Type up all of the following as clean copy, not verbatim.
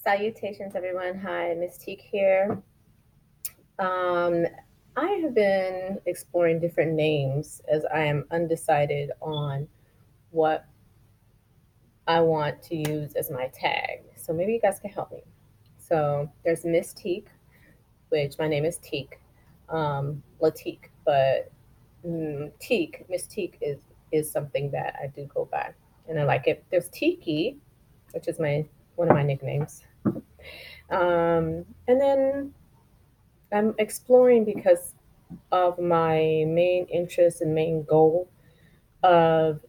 Salutations, everyone. Hi, Mystique here. Um, I have been exploring different names as I am undecided on what I want to use as my tag. So maybe you guys can help me. So there's Mystique, which my name is Teak, Latique, but Mystique is something that I do go by, and I like it. There's Tiki, which is my one of my nicknames. And then I'm exploring because of my main interest and main goal of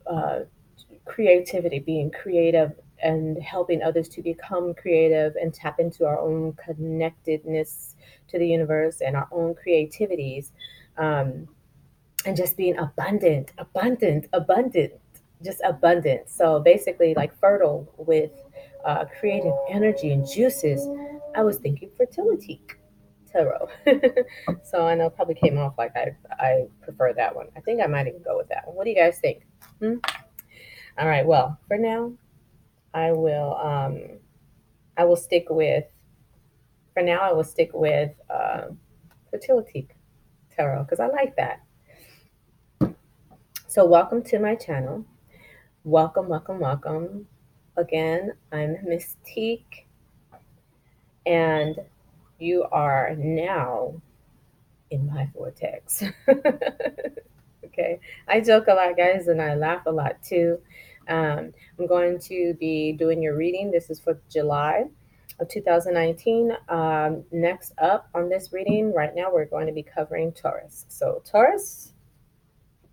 creativity, being creative and helping others to become creative and tap into our own connectedness to the universe and our own creativities. Um, and just being abundant, just abundant. So basically, like fertile with creative energy and juices. I was thinking fertility tarot. So I know it probably came off like I prefer that one. I think I might even go with that one. What do you guys think? Hmm? All right. Well, for now, I will I will stick with for now I will stick with fertility tarot because I like that. So welcome to my channel. Welcome, welcome, welcome. Again, I'm Mystique, and you are now in my vortex. Okay, I joke a lot, guys, and I laugh a lot too. I'm going to be doing your reading. This is for July of 2019. Next up on this reading, right now, we're going to be covering Taurus. So, Taurus,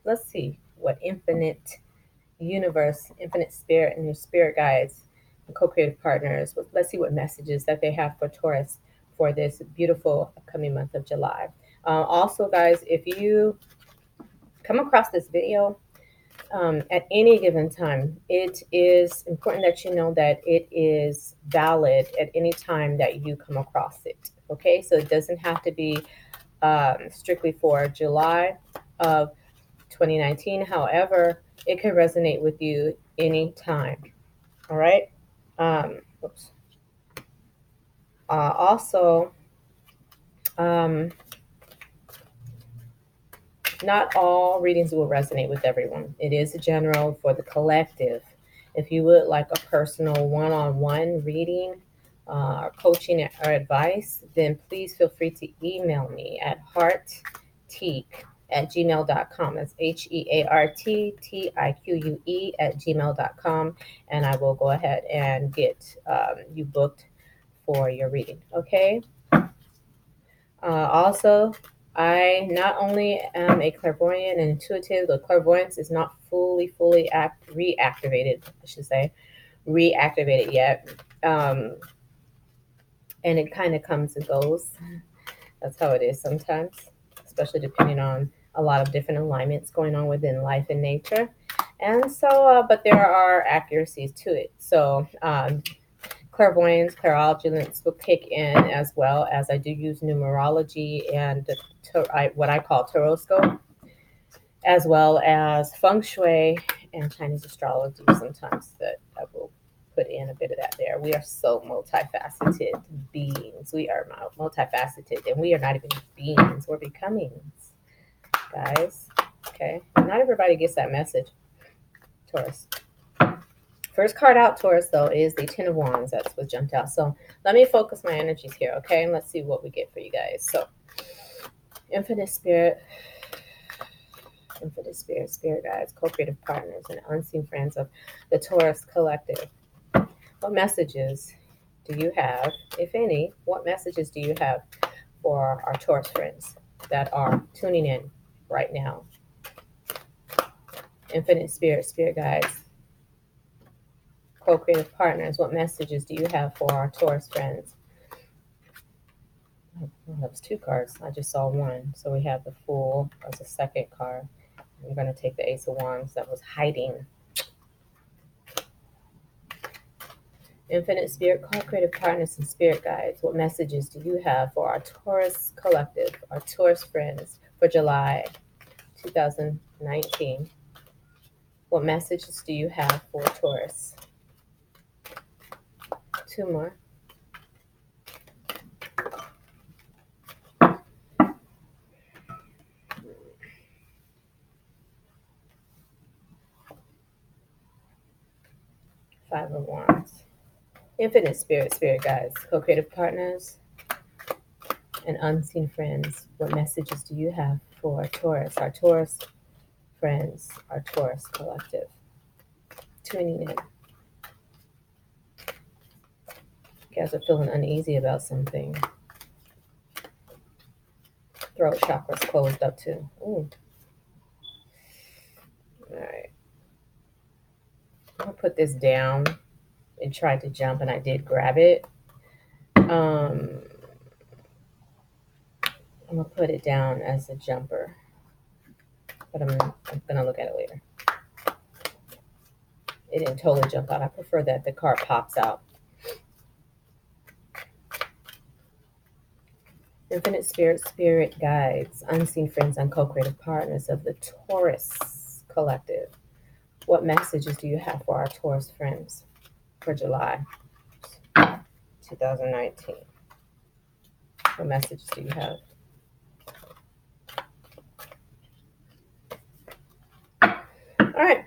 let's see what infinite universe, infinite spirit, and your spirit guides and co-creative partners. Let's see what messages that they have for Taurus for this beautiful upcoming month of July. Also, guys, if you come across this video at any given time, it is important that you know that it is valid at any time that you come across it. Okay, so it doesn't have to be strictly for July of 2019. However, it could resonate with you anytime. All right. Oops. Also, um, not all readings will resonate with everyone. It is a general for the collective. If you would like a personal one on one reading, or coaching or advice, then please feel free to email me at heartteak@gmail.com. That's HEARTTIQUE@gmail.com. And I will go ahead and get you booked for your reading. Okay. Also, I not only am a clairvoyant and intuitive, the clairvoyance is not fully reactivated, I should say, reactivated yet. And it kind of comes and goes. That's how it is sometimes, especially depending on a lot of different alignments going on within life and nature. And so, but there are accuracies to it. So, clairvoyance, clairaudience will kick in as well as I do use numerology and what I call taroscope, as well as feng shui and Chinese astrology sometimes that I will put in a bit of that there. We are so multifaceted beings. We are multifaceted and we are not even beings, we're becomings, guys. Okay, not everybody gets that message, Taurus. First card out, Taurus, though, is the Ten of Wands. That's what jumped out. So let me focus my energies here, okay? And let's see what we get for you guys. So, infinite spirit, spirit guides, co-creative partners, and unseen friends of the Taurus collective. What messages do you have, if any, what messages do you have for our Taurus friends that are tuning in right now? Infinite spirit guides, co-creative partners, what messages do you have for our Taurus friends? Oh, that was two cards. I just saw one. So we have the Fool as the second card. I'm going to take the Ace of Wands that was hiding. Infinite spirit, co-creative partners, and spirit guides. What messages do you have for our Taurus collective, our Taurus friends for July 2019? What messages do you have for Taurus? Two more. Five of Wands. Infinite spirit, spirit guides, co-creative partners, and unseen friends. What messages do you have for Taurus, our Taurus friends, our Taurus collective? Tuning in. You guys are feeling uneasy about something. Throat chakra's closed up too. Ooh. All right. I'm gonna put this down and tried to jump, and I did grab it. I'm gonna put it down as a jumper, but I'm gonna look at it later. It didn't totally jump out. I prefer that the card pops out. Infinite spirit, spirit guides, unseen friends, and co-creative partners of the Taurus collective. What messages do you have for our Taurus friends for July 2019? What messages do you have? All right.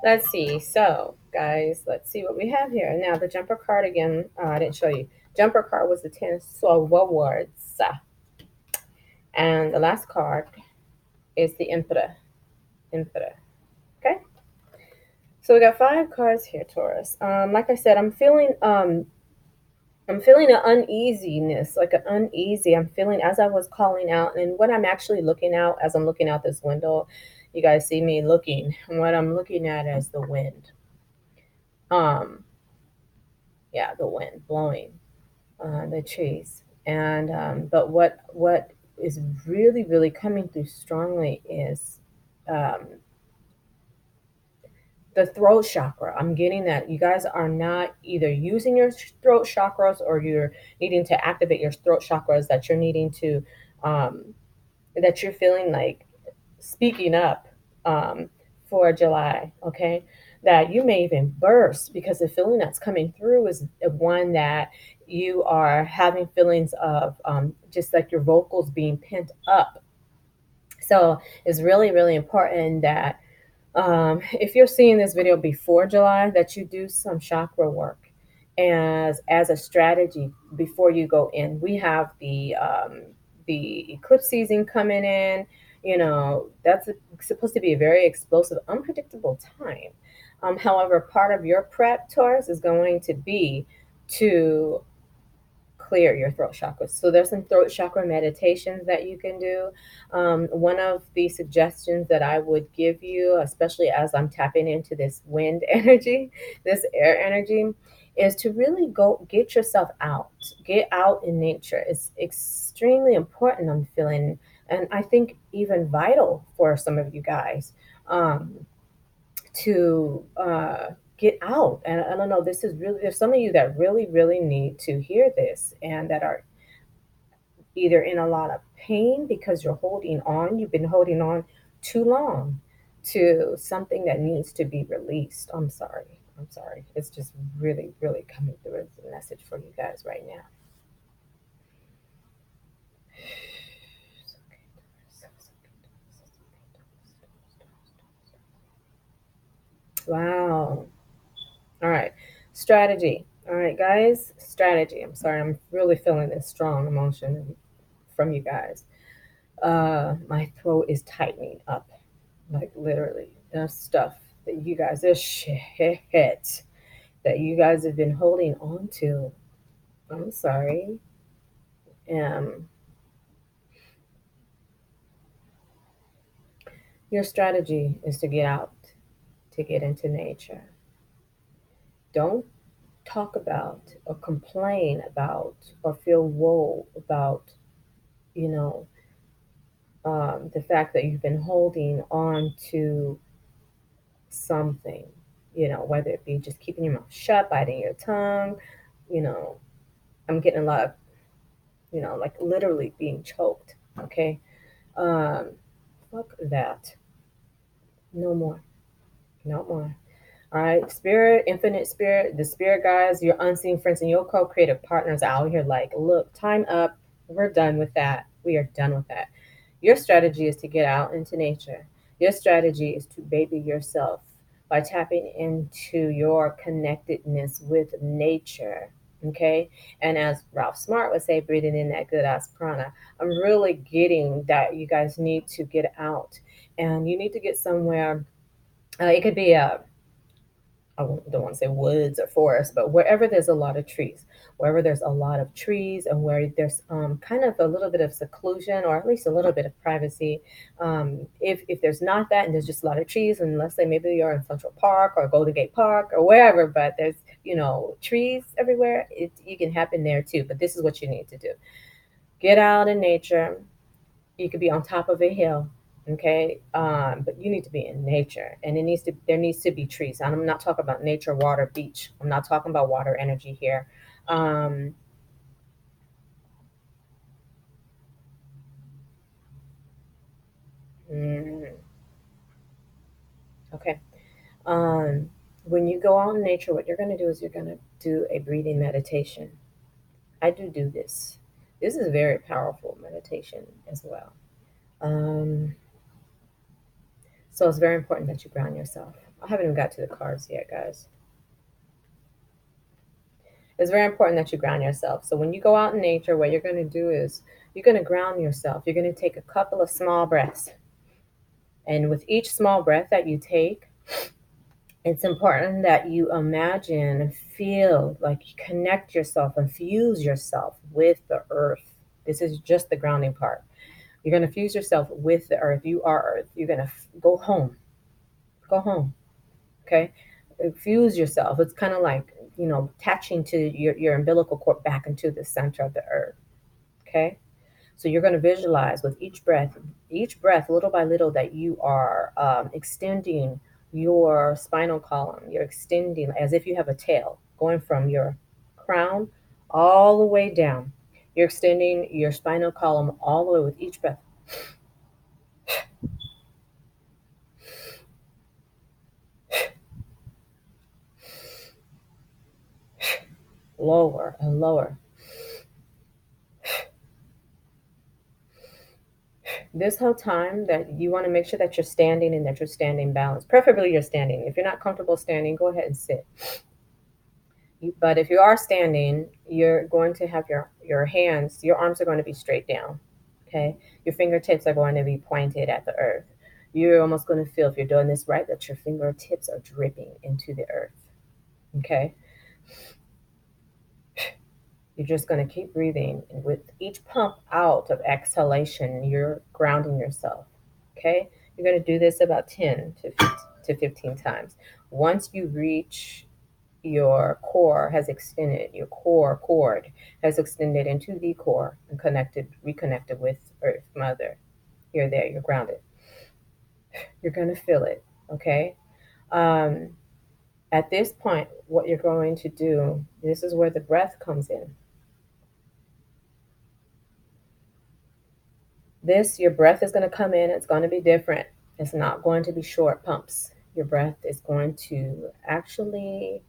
Let's see. So, guys, let's see what we have here. Now, the jumper card again, I didn't show you. Jumper card was the Ten of Swords. And the last card is the Emperor. Emperor. Okay? So we got 5 cards here, Taurus. Like I said, I'm feeling an uneasiness, like an uneasy. I'm feeling as I was calling out, and what I'm actually looking out as I'm looking out this window, you guys see me looking. And what I'm looking at is the wind. Yeah, the wind blowing the trees. And but what is really really coming through strongly is um, the throat chakra. I'm getting that you guys are not either using your throat chakras or you're needing to activate your throat chakras, that you're needing to that you're feeling like speaking up for July, okay? That you may even burst, because the feeling that's coming through is one that you are having feelings of just like your vocals being pent up. So it's really, really important that if you're seeing this video before July, that you do some chakra work as a strategy before you go in. We have the eclipse season coming in. You know, that's supposed to be a very explosive, unpredictable time. However, part of your prep, Taurus, is going to be to clear your throat chakras. So there's some throat chakra meditations that you can do. One of the suggestions that I would give you, especially as I'm tapping into this wind energy, this air energy, is to really go get yourself out, get out in nature. It's extremely important, I'm feeling, and I think even vital for some of you guys. To get out. And I don't know, this is really, there's some of you that really, really need to hear this, and that are either in a lot of pain because you've been holding on too long to something that needs to be released. I'm sorry. I'm sorry. It's just really, really coming through as a message for you guys right now. Wow. All right. Strategy. All right, guys. Strategy. I'm sorry. I'm really feeling this strong emotion from you guys. My throat is tightening up. Like literally. There's stuff that you guys, there's shit that you guys have been holding on to. I'm sorry. Um, your strategy is to get out, to get into nature. Don't talk about or complain about or feel woe about, you know, the fact that you've been holding on to something, whether it be just keeping your mouth shut, biting your tongue, you know, I'm getting a lot of, like literally being choked. Okay. Um, fuck that. No more. No more. All right. Spirit, infinite spirit, the spirit guys, your unseen friends, and your co creative partners out here like, look, time up. We're done with that. We are done with that. Your strategy is to get out into nature. Your strategy is to baby yourself by tapping into your connectedness with nature. Okay. And as Ralph Smart would say, breathing in that good ass prana, I'm really getting that you guys need to get out and you need to get somewhere. It could be a don't want to say woods or forest, but wherever there's a lot of trees, wherever there's a lot of trees, and where there's kind of a little bit of seclusion or at least a little bit of privacy. If there's not that and there's just a lot of trees, and let's say maybe you're in Central Park or Golden Gate Park or wherever, but there's trees everywhere, you can happen there too. But this is what you need to do: get out in nature. You could be on top of a hill, okay, but you need to be in nature, and there needs to be trees. And I'm not talking about nature, water, beach. I'm not talking about water energy here. um, mm, okay. um, when you go out in nature, what you're going to do is you're going to do a breathing meditation. I do this. This is a very powerful meditation as well. um, so it's very important that you ground yourself. I haven't even got to the cards yet, guys. It's very important that you ground yourself. So when you go out in nature, what you're going to do is you're going to ground yourself. You're going to take a couple of small breaths. And with each small breath that you take, it's important that you imagine and feel like you connect yourself and fuse yourself with the earth. This is just the grounding part. You're going to fuse yourself with the earth. You are earth. You're going to go home. Go home. Okay? Fuse yourself. It's kind of like, attaching to your umbilical cord back into the center of the earth. Okay. So you're going to visualize with each breath, little by little, that you are extending your spinal column. You're extending as if you have a tail going from your crown all the way down. You're extending your spinal column all the way with each breath. Lower and lower. This whole time that you want to make sure that you're standing and that you're standing balanced. Preferably you're standing. If you're not comfortable standing, go ahead and sit. But if you are standing, you're going to have your hands, your arms are going to be straight down. Okay. Your fingertips are going to be pointed at the earth. You're almost going to feel, if you're doing this right, that your fingertips are dripping into the earth. Okay. You're just going to keep breathing. And with each pump out of exhalation, you're grounding yourself. Okay. You're going to do this about 10 to 15 times. Once you reach your core has extended, your core cord has extended into the core and reconnected with Earth Mother. You're there, you're grounded. You're going to feel it, okay? Um, at this point, what you're going to do, this is where the breath comes in. Your breath is going to come in, it's going to be different. It's not going to be short pumps. Your breath is going to actually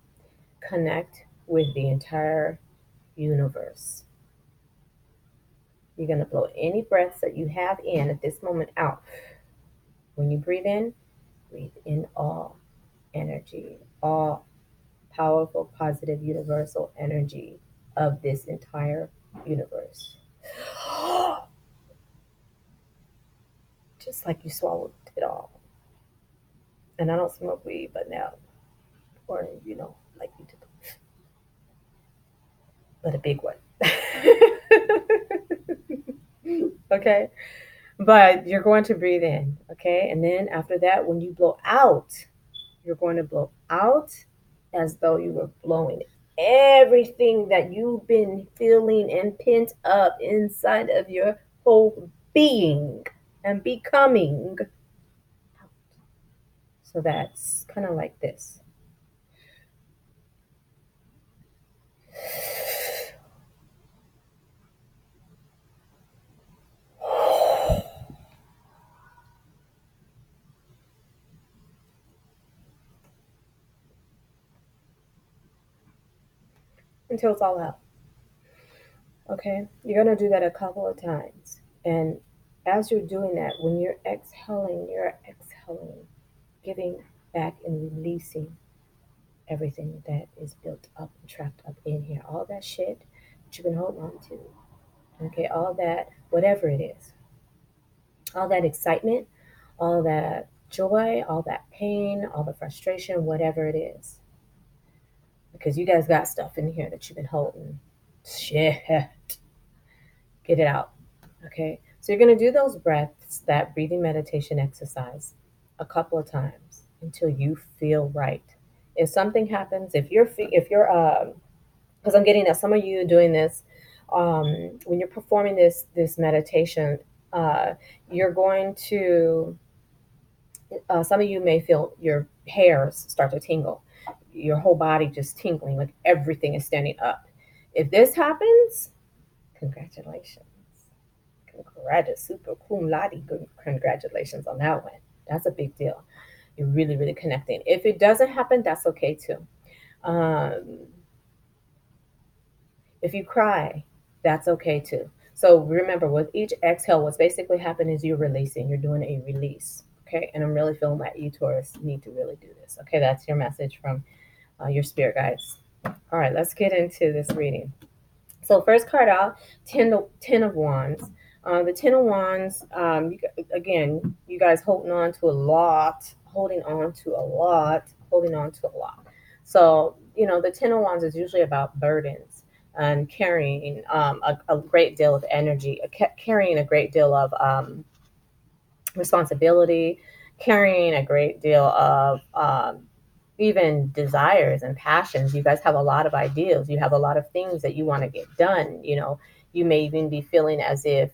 connect with the entire universe. You're going to blow any breaths that you have in at this moment out. When you breathe in all energy, all powerful, positive, universal energy of this entire universe. Just like you swallowed it all. And I don't smoke weed, but now, or, like you did, but a big one. Okay? But you're going to breathe in, okay? And then after that, when you blow out, you're going to blow out as though you were blowing everything that you've been feeling and pent up inside of your whole being and becoming. So that's kind of like this. Until it's all out. Okay? You're going to do that a couple of times. And as you're doing that, when you're exhaling, giving back and releasing everything that is built up and trapped up in here. All that shit that you've been holding on to. Okay, all that, whatever it is, all that excitement, all that joy, all that pain, all the frustration, whatever it is. Because you guys got stuff in here that you've been holding. Shit. Get it out. Okay. So you're going to do those breaths, that breathing meditation exercise, a couple of times until you feel right. If something happens, because I'm getting that some of you doing this, when you're performing this meditation, uh, you're going to, some of you may feel your hairs start to tingle, your whole body just tingling, like everything is standing up. If this happens, congratulations. Super cum laude. Congratulations on that one. That's a big deal. You're really, really connecting. If it doesn't happen, that's okay too. Um, if you cry, that's okay too. So remember, with each exhale, what's basically happening is you're releasing. You're doing a release. Okay, and I'm really feeling that you, Taurus, need to really do this. Okay, that's your message from your spirit guides. All right, let's get into this reading. So first card out, ten of Wands. The Ten of Wands, again, you guys holding on to a lot, holding on to a lot, holding on to a lot. So, the Ten of Wands is usually about burdens and carrying a great deal of energy, carrying a great deal of responsibility, carrying a great deal of even desires and passions. You guys have a lot of ideas. You have a lot of things that you want to get done. You may even be feeling as if,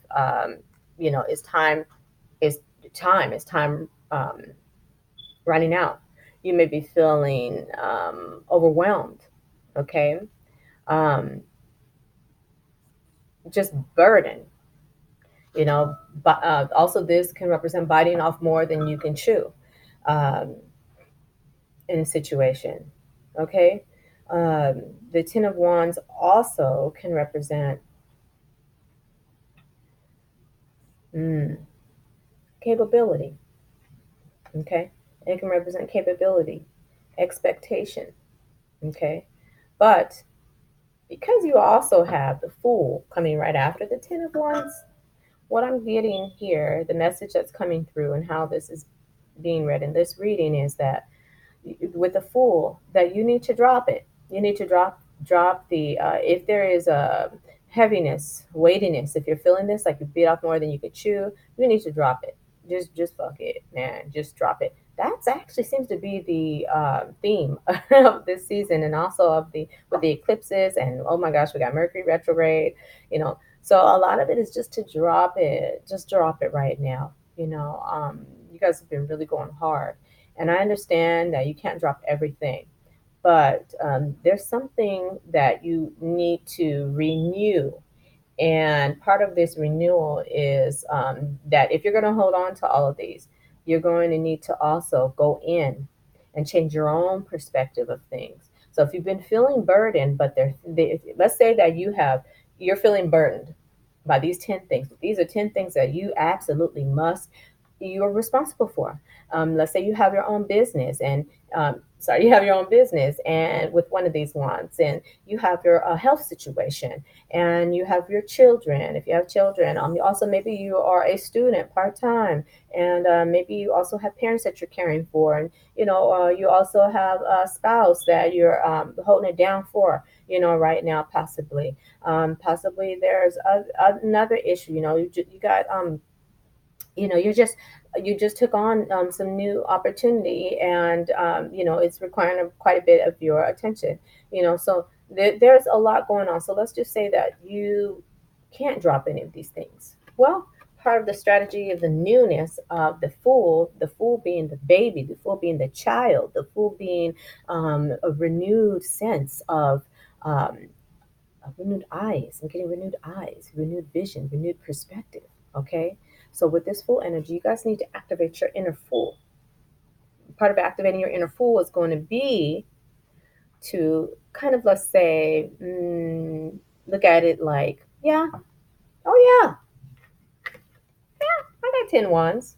it's time, is time running out. You may be feeling overwhelmed. Okay. Um, just burden, but also this can represent biting off more than you can chew. Um, in a situation. Okay. Um, the Ten of Wands also can represent mm, capability. Okay. It can represent capability, expectation. Okay. But because you also have the Fool coming right after the Ten of Wands, what I'm getting here, the message that's coming through, and how this is being read in this reading is that with the Fool, that you need to drop it. You need to drop the if there is a heaviness, weightiness. If you're feeling this, like you bit off more than you could chew, you need to drop it. Just fuck it, man. Just drop it. That's actually seems to be the theme of this season, and also of the with the eclipses. And oh my gosh, we got Mercury retrograde. So a lot of it is just to drop it. Just drop it right now. You guys have been really going hard, and I understand that you can't drop everything, but there's something that you need to renew. And part of this renewal is that if you're going to hold on to all of these, you're going to need to also go in and change your own perspective of things. So if you've been feeling burdened, but let's say that you're feeling burdened by these 10 things. These are 10 things that you absolutely you're responsible for. Let's say you have your own business, and you have your own business, and with one of these wands, and you have your health situation, and you have your children. If you have children, also maybe you are a student part time, and maybe you also have parents that you're caring for, and you also have a spouse that you're holding it down for. Right now, possibly there's another issue. You got you just took on some new opportunity, and it's requiring quite a bit of your attention. So there's a lot going on. So let's just say that you can't drop any of these things. Well, part of the strategy of the newness of the fool being the baby, the fool being the child, the fool being a renewed sense um, of renewed eyes. I'm getting renewed eyes, renewed vision, renewed perspective. Okay. So with this Fool energy, you guys need to activate your inner Fool. Part of activating your inner Fool is going to be to kind of, let's say, look at it like, yeah, oh yeah, got 10 wands.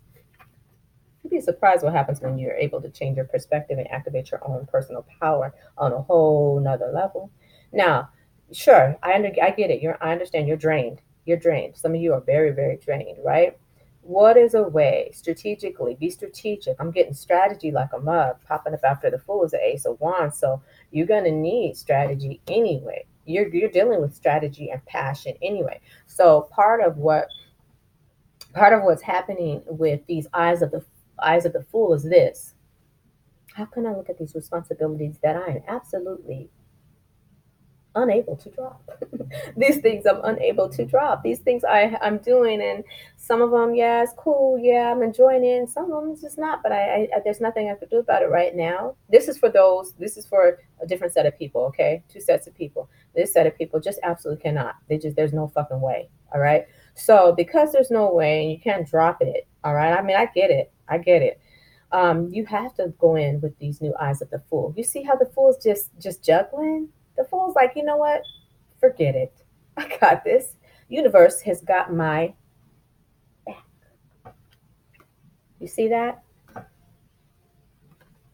You'd be surprised what happens when you're able to change your perspective and activate your own personal power on a whole nother level. Now, sure, I get it. I understand you're drained. You're drained. Some of you are very, very drained, right? What is a way strategically? Be strategic. I'm getting strategy like a mug popping up after the fool is the ace of wands. So you're gonna need strategy anyway. You're dealing with strategy and passion anyway. So part of what's happening with these eyes of the fool is this: how can I look at these responsibilities that I am absolutely unable to drop? These things I'm unable to drop. These things I'm doing, and some of them, yeah, it's cool. Yeah, I'm enjoying it. And some of them it's just not. But there's nothing I could do about it right now. This is for those. This is for a different set of people. Okay, two sets of people. This set of people just absolutely cannot. There's no fucking way. All right. So because there's no way and you can't drop it. All right. I mean, I get it. I get it. You have to go in with these new eyes of the fool. You see how the fool's just juggling? The fool's like, you know what? Forget it. I got this. Universe has got my back. You see that?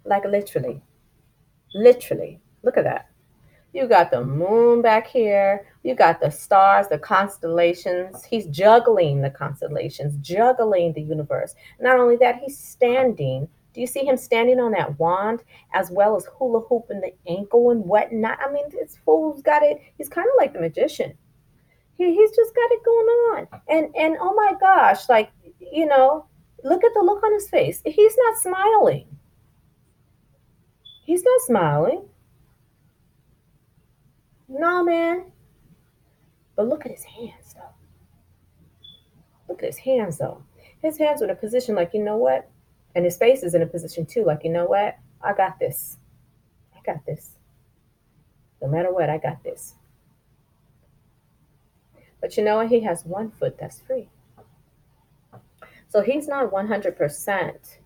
Like literally. Literally. Look at that. You got the moon back here. You got the stars, the constellations. He's juggling the constellations, juggling the universe. Not only that, he's standing. Do you see him standing on that wand as well as hula hooping the ankle and whatnot? I mean, this fool's got it. He's kind of like the magician. He's just got it going on. And oh my gosh, like, you know, look at the look on his face. He's not smiling. He's not smiling. No, man. But look at his hands, though. Look at his hands, though. His hands are in a position like, you know what? And his face is in a position, too, like, you know what? I got this. I got this. No matter what, I got this. But you know what? He has one foot that's free. So he's not 100%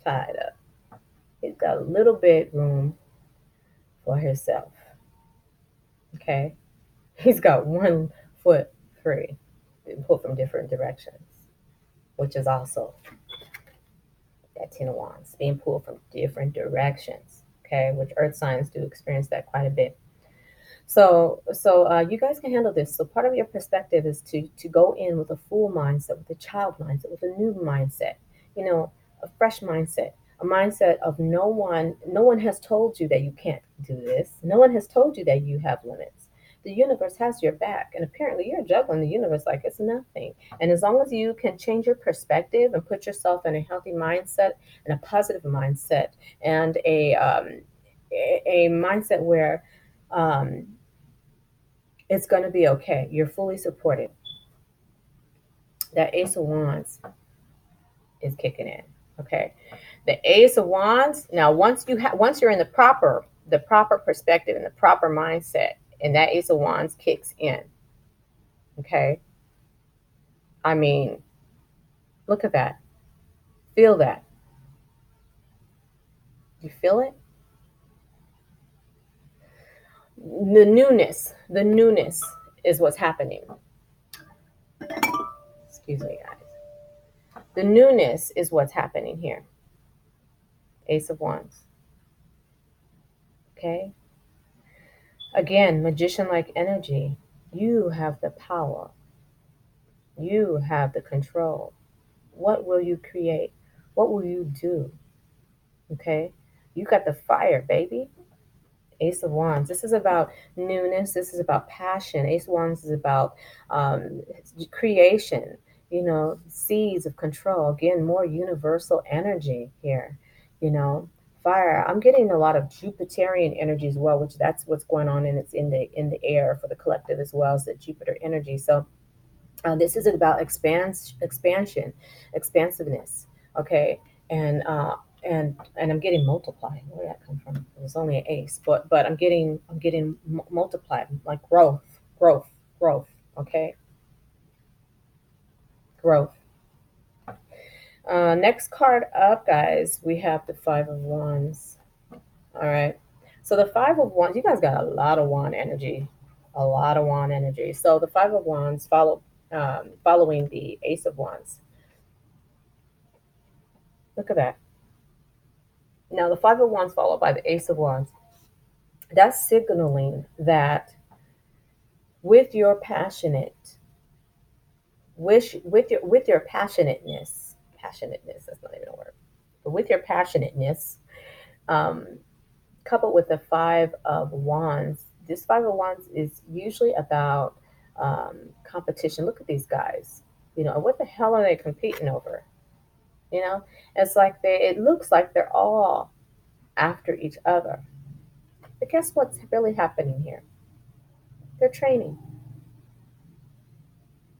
tied up. He's got a little bit room for himself. Okay? He's got one foot free, pulled from different directions, which is also that Ten of Wands, being pulled from different directions. Okay, which earth signs do experience that quite a bit. So you guys can handle this. So part of your perspective is to go in with a full mindset, with a child mindset, with a new mindset. You know, a fresh mindset, a mindset of no one has told you that you can't do this. No one has told you that you have limits. The universe has your back, and apparently you're juggling the universe like it's nothing. And as long as you can change your perspective and put yourself in a healthy mindset and a positive mindset and a mindset where um, it's going to be okay. You're fully supported. That Ace of Wands is kicking in. Okay, the Ace of Wands. Now, once you're in the proper perspective and the proper mindset, and that Ace of Wands kicks in. Okay, I mean, look at that. Feel that. You feel it? The newness is what's happening. Excuse me, guys. The newness is what's happening here. Ace of Wands. Okay. Again, magician like energy. You have the power. You have the control. What will you create? What will you do? Okay. You got the fire, baby. Ace of Wands. This is about newness. This is about passion. Ace of Wands is about creation, seeds of control. Again, more universal energy here, you know. Fire. I'm getting a lot of Jupiterian energy as well, which that's what's going on, and it's in the air for the collective as well as the Jupiter energy. So this is about expansion, expansiveness. Okay, and I'm getting multiplied. Where did that come from? It was only an ace, but I'm getting multiplied, like growth, growth. Okay, growth. Next card up, guys. We have the Five of Wands. All right. So the Five of Wands, you guys got a lot of wand energy, a lot of wand energy. So the Five of Wands following the Ace of Wands. Look at that. Now the Five of Wands followed by the Ace of Wands. That's signaling that with your passionate with your passionateness, that's not even a word, but with your passionateness, um, coupled with the Five of Wands, this Five of Wands is usually about competition. Look at these guys. What the hell are they competing over? You know, it's like it looks like they're all after each other. But guess what's really happening here? They're training.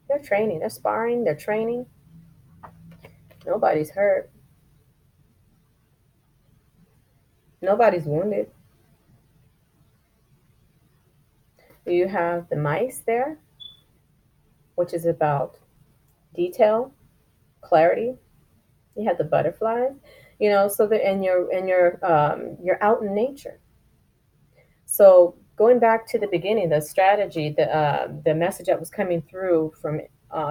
They're training. They're sparring. They're training. Nobody's hurt. Nobody's wounded. You have the mice there, which is about detail, clarity. You have the butterflies, so that you're out in nature. So going back to the beginning, the strategy, the message that was coming through from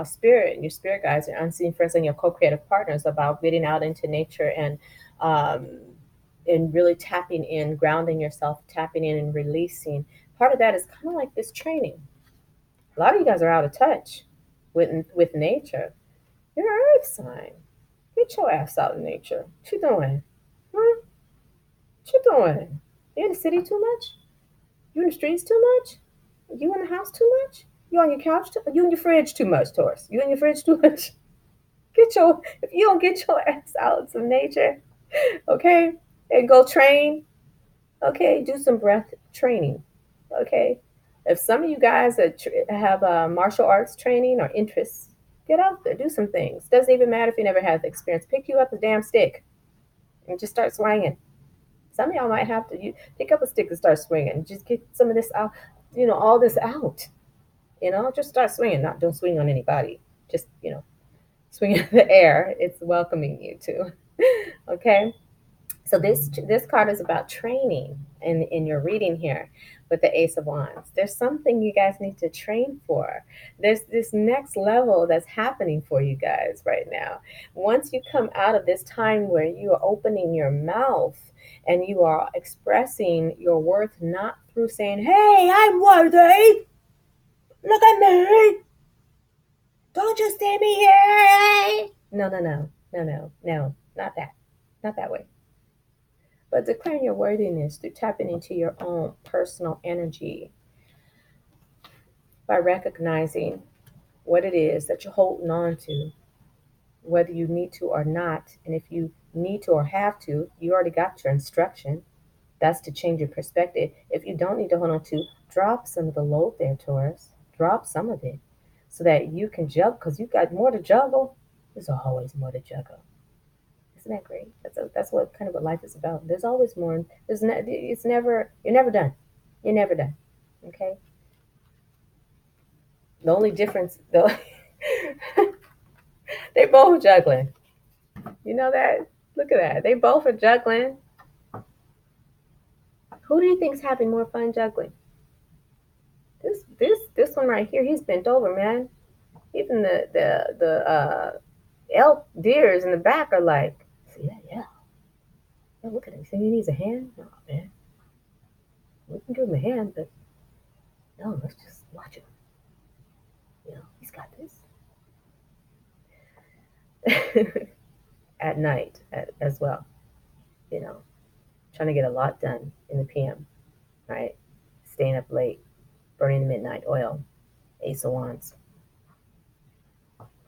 spirit and your spirit guides, your unseen friends, and your co-creative partners about getting out into nature um, and really tapping in, grounding yourself, tapping in and releasing. Part of that is kind of like this training. A lot of you guys are out of touch with nature. You're an earth sign. Get your ass out in nature. What you doing? Huh? What you doing? You in the city too much? You in the streets too much? You in the house too much? You on your couch too? You in your fridge too much, Taurus? You in your fridge too much? If you don't get your ass out to nature, okay, and go train, okay, do some breath training, okay. If some of you guys that have martial arts training or interests, get out there, do some things. Doesn't even matter if you never had the experience. Pick you up a damn stick and just start swinging. Some of y'all might have to pick up a stick and start swinging. Just get some of this out, all this out. Just start swinging. Not don't swing on anybody. Just swing in the air. It's welcoming you to. Okay. So this card is about training in your reading here with the Ace of Wands. There's something you guys need to train for. There's this next level that's happening for you guys right now. Once you come out of this time where you are opening your mouth and you are expressing your worth not through saying, "Hey, I'm worthy. Look at me. Don't you see me here?" No, no, no, no, no, no, not that. Not that way. But declaring your worthiness through tapping into your own personal energy by recognizing what it is that you're holding on to, whether you need to or not. And if you need to or have to, you already got your instruction. That's to change your perspective. If you don't need to hold on to, drop some of the load there, Taurus. Drop some of it so that you can juggle, because you got more to juggle. There's always more to juggle. Isn't that great? That's what kind of what life is about. There's always more. It's never. You're never done. You're never done. Okay. The only difference, though, they both juggling. You know that? Look at that. They both are juggling. Who do you think's having more fun juggling? This one right here. He's bent over, man. Even the elk deers in the back are like, see that? Yeah. Yeah, look at him. See, he needs a hand. Oh man, we can give him a hand, but no, let's just watch him. He's got this. At night as well, you know, trying to get a lot done in the PM, right? Staying up late, burning the midnight oil, Ace of Wands,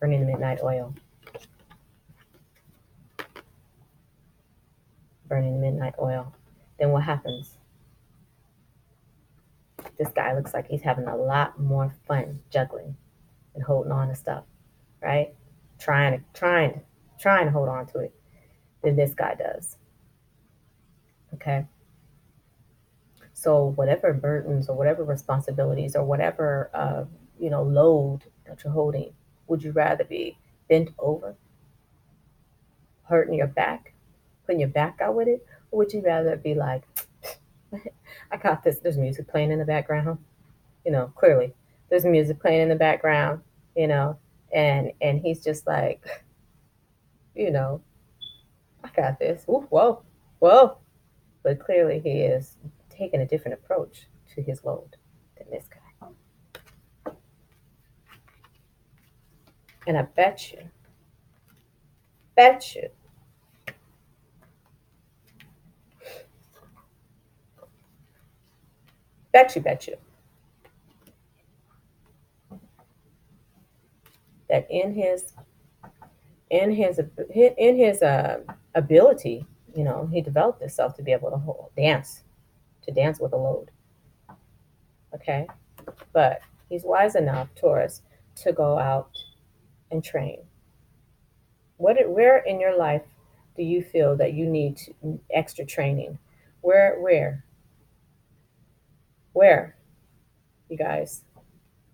burning the midnight oil, burning the midnight oil. Then what happens? This guy looks like he's having a lot more fun juggling and holding on to stuff, right? Trying to hold on to it than this guy does. Okay. So whatever burdens or whatever responsibilities or whatever load that you're holding, would you rather be bent over, hurting your back, putting your back out with it, or would you rather be like, I got this? There's music playing in the background, clearly there's music playing in the background, you know, and he's just like, you know, got this. Ooh, whoa, whoa. But clearly he is taking a different approach to his load than this guy. And I bet you, bet you that in his ability, he developed himself to be able to dance with a load. Okay, but he's wise enough, Taurus, to go out and train. Where in your life do you feel that you need extra training? Where, you guys?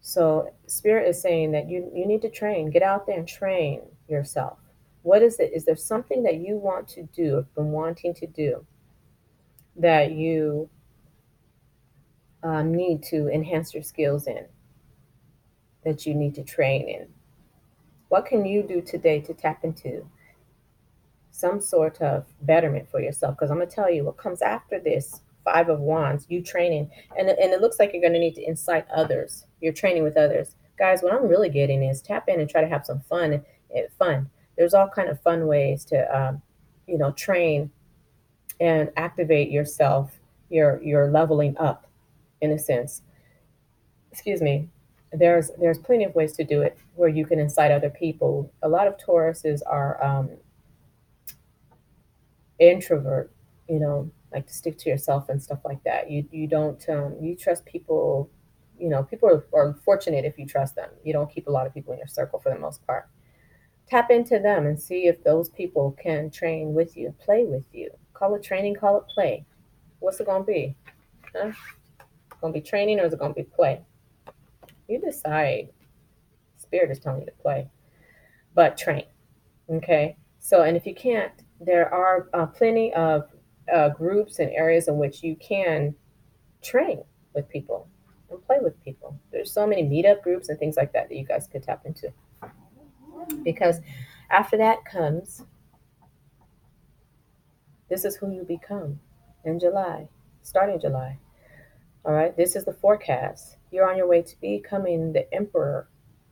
So Spirit is saying that you need to train. Get out there and train yourself. What is it? Is there something that you want to do, have been wanting to do, that you need to enhance your skills in, that you need to train in? What can you do today to tap into some sort of betterment for yourself? Because I'm going to tell you what comes after this Five of Wands, you training, and it looks like you're going to need to incite others. You're training with others. Guys, what I'm really getting is tap in and try to have some fun. Fun. There's all kind of fun ways to, train and activate yourself. You're leveling up, in a sense. Excuse me. There's plenty of ways to do it where you can incite other people. A lot of Tauruses are introvert, like to stick to yourself and stuff like that. You don't you trust people. People are fortunate if you trust them. You don't keep a lot of people in your circle for the most part. Tap into them and see if those people can train with you, play with you. Call it training, call it play. What's it gonna be? Huh? Gonna be training or is it gonna be play? You decide. Spirit is telling you to play, but train. Okay. So, and if you can't, there are plenty of groups and areas in which you can train with people and play with people. There's so many meetup groups and things like that that you guys could tap into. Because after that comes, this is who you become in July, starting July. All right. This is the forecast. You're on your way to becoming the emperor,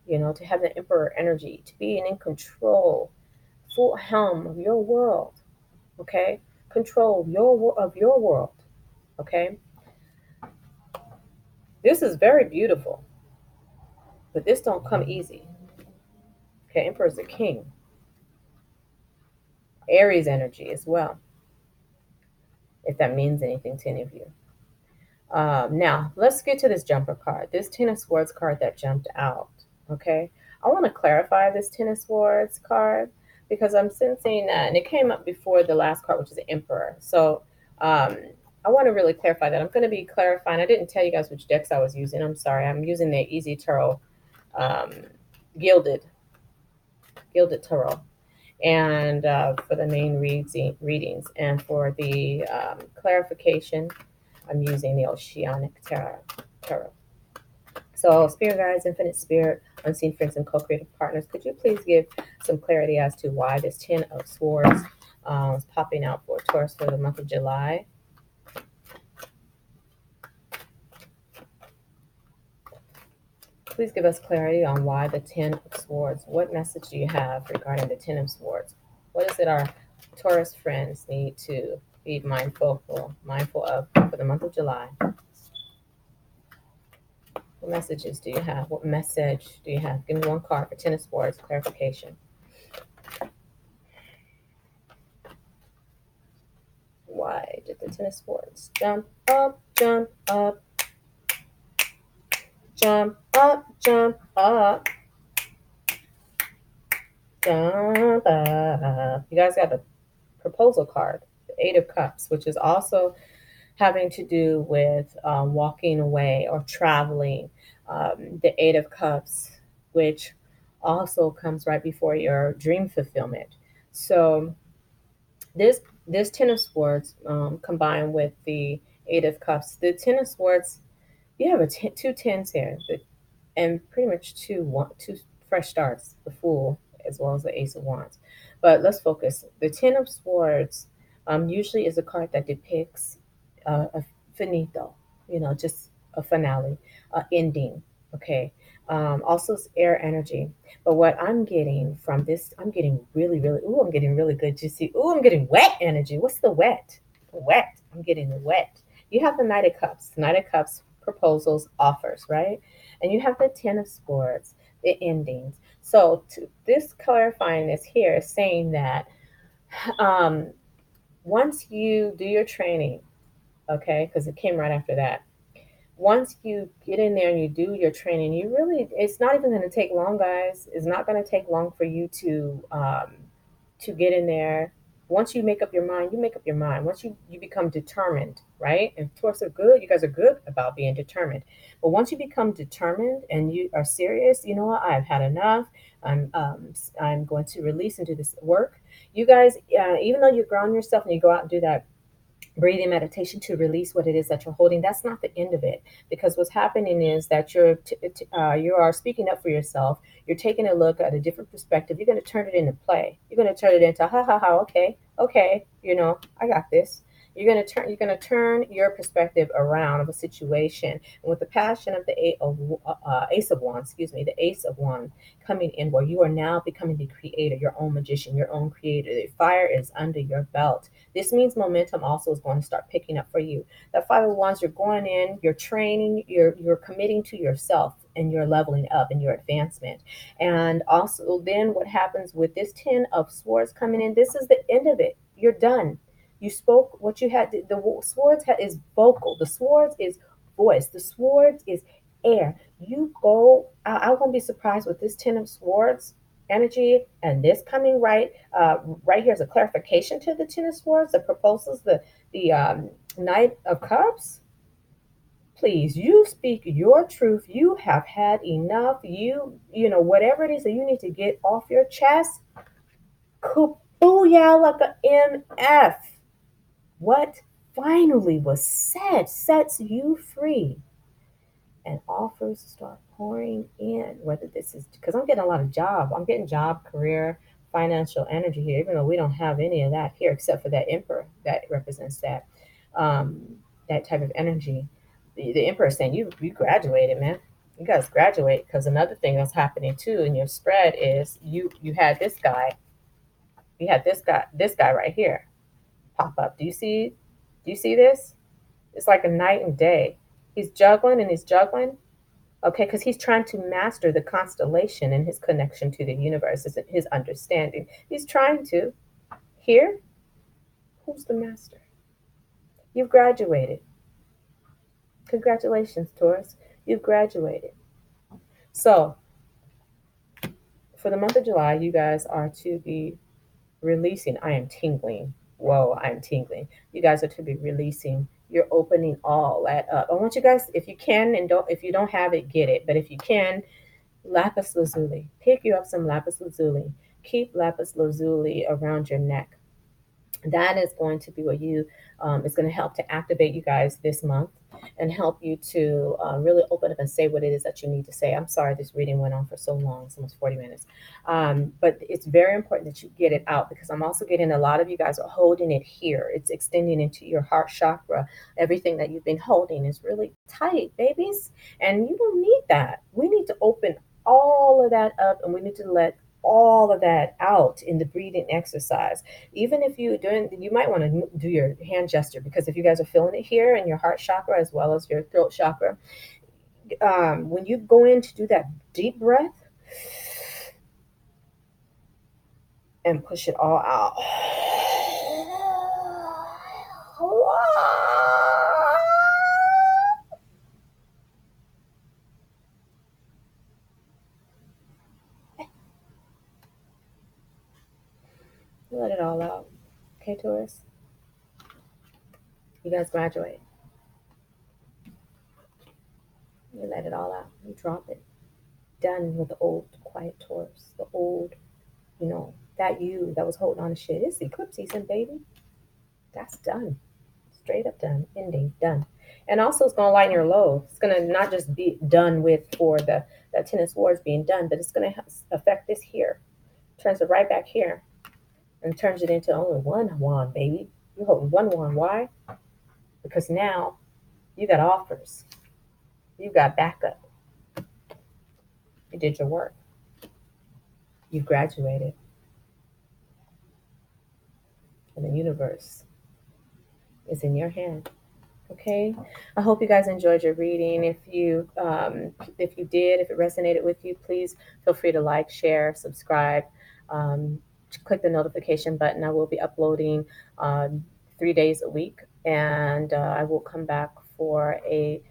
to have the emperor energy, to be in control, full helm of your world. Okay. Control of your world. Okay. This is very beautiful, but this don't come easy. Okay. Emperor is a king. Aries energy as well, if that means anything to any of you. Now, let's get to this jumper card. This Ten of Swords card that jumped out. Okay. I want to clarify this Ten of Swords card because I'm sensing that, and it came up before the last card, which is the Emperor. So I want to really clarify that. I'm going to be clarifying. I didn't tell you guys which decks I was using. I'm sorry. I'm using the Easy Tarot um, Gilded Tarot. And for the main readings. And for the clarification, I'm using the Oceanic Tarot. So, Spirit Guides, Infinite Spirit, Unseen Friends, and Co-Creative Partners, could you please give some clarity as to why this Ten of Swords is popping out for Taurus for the month of July? Please give us clarity on why the Ten of Swords. What message do you have regarding the Ten of Swords? What is it our Taurus friends need to be mindful of for the month of July? What messages do you have? What message do you have? Give me one card for Ten of Swords clarification. Why did the Ten of Swords jump up, jump up, jump up, jump up, jump up? You guys got the proposal card, the Eight of Cups, which is also having to do with walking away or traveling. The Eight of Cups, which also comes right before your dream fulfillment. So this Ten of Swords combined with the Eight of Cups, the Ten of Swords, you have two tens here, and pretty much two fresh starts, the Fool as well as the Ace of Wands. But let's focus. The Ten of Swords usually is a card that depicts a finito, just a finale, ending. Okay. Also, it's air energy. But what I'm getting from this, I'm getting really, really, ooh, I'm getting really good juicy. Ooh, I'm getting wet energy. What's the wet? Wet. I'm getting the wet. You have the Knight of Cups. Knight of Cups, proposals, offers, right? And you have the Ten of Swords, the endings. So this clarifying this here is saying that um, once you do your training, okay, because it came right after that. Once you get in there and you do your training, it's not even going to take long, guys. It's not going to take long for you to get in there. Once you make up your mind, you make up your mind. Once you become determined, right? And Taurus are good. You guys are good about being determined. But once you become determined and you are serious, you know what? I've had enough. I'm going to release and do this work. You guys, even though you ground yourself and you go out and do that breathing meditation to release what it is that you're holding, that's not the end of it, because what's happening is that you are speaking up for yourself. You're taking a look at a different perspective. You're going to turn it into play. You're going to turn it into ha ha ha, okay, okay, I got this. You're going to turn your perspective around of a situation. And with the passion of the ace of wands, excuse me, the ace of wands coming in, where you are now becoming the creator, your own magician, your own creator. The fire is under your belt. This means momentum also is going to start picking up for you. That Five of Wands, you're going in, you're training, you're committing to yourself, and you're leveling up in your advancement. And also, then what happens with this Ten of Swords coming in? This is the end of it. You're done. You spoke what you had. The swords is vocal. The swords is voice. The swords is air. You go. I'm gonna be surprised with this Ten of Swords energy and this coming right here is a clarification to the Ten of Swords, the proposals, the Knight of Cups. Please, you speak your truth. You have had enough. You know whatever it is that you need to get off your chest. Booyah like a MF. What finally was said sets you free, and offers start pouring in. Whether this is because I'm getting job, career, financial energy here, even though we don't have any of that here except for that emperor that represents that type of energy. The emperor is saying you graduated, man. You guys graduate, because another thing that's happening too in your spread is you had this guy, this guy right here pop up. Do you see this? It's like a night and day. He's juggling and he's juggling. Okay, because he's trying to master the constellation and his connection to the universe, his understanding. He's trying to. Here, who's the master? You've graduated. Congratulations, Taurus. You've graduated. So, for the month of July, you guys are to be releasing. I am tingling. Whoa, I am tingling. You guys are to be releasing. You're opening all that up. I want you guys, if you can, and don't, if you don't have it, get it. But if you can, lapis lazuli. Pick you up some lapis lazuli. Keep lapis lazuli around your neck. That is going to be what you is going to help to activate you guys this month and help you to really open up and say what it is that you need to say. I'm sorry this reading went on for so long. It's almost 40 minutes. But it's very important that you get it out, because I'm also getting a lot of you guys are holding it here. It's extending into your heart chakra. Everything that you've been holding is really tight, babies. And you don't need that. We need to open all of that up, and we need to let all of that out in the breathing exercise. Even if you doing, you might want to do your hand gesture, because if you guys are feeling it here in your heart chakra as well as your throat chakra, when you go in to do that deep breath and push it all out. Let it all out. Okay, Taurus? You guys graduate. You let it all out. You drop it. Done with the old quiet Taurus. The old, that you that was holding on to shit. It's eclipse season, baby. That's done. Straight up done. Ending. Done. And also it's gonna lighten your load. It's gonna not just be done with for the Ten of Swords being done, but it's gonna affect this here. Turns it right back here. and turns it into only one wand, baby. You hold one wand. Why? Because now you got offers. You got backup. You did your work. You graduated. And the universe is in your hand. Okay, I hope you guys enjoyed your reading. If you did, if it resonated with you, please feel free to like, share, subscribe, um, click the notification button. I will be uploading 3 days a week, and I will come back for a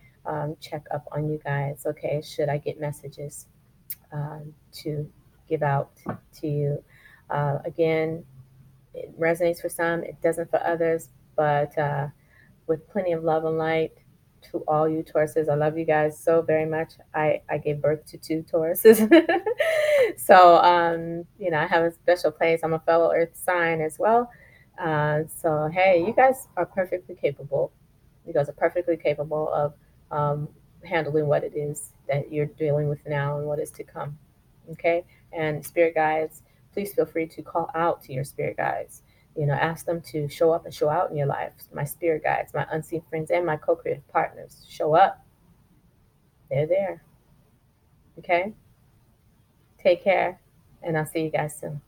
checkup on you guys. Okay, should I get messages to give out to you? Again, it resonates for some, it doesn't for others, but with plenty of love and light to all you Tauruses. I love you guys so very much. I gave birth to two Tauruses. So, I have a special place. I'm a fellow Earth sign as well. So, hey, you guys are perfectly capable. You guys are perfectly capable of um, handling what it is that you're dealing with now and what is to come. Okay? And spirit guides, please feel free to call out to your spirit guides. Ask them to show up and show out in your life. My spirit guides, my unseen friends, and my co-creative partners. Show up. They're there. Okay? Take care, and I'll see you guys soon.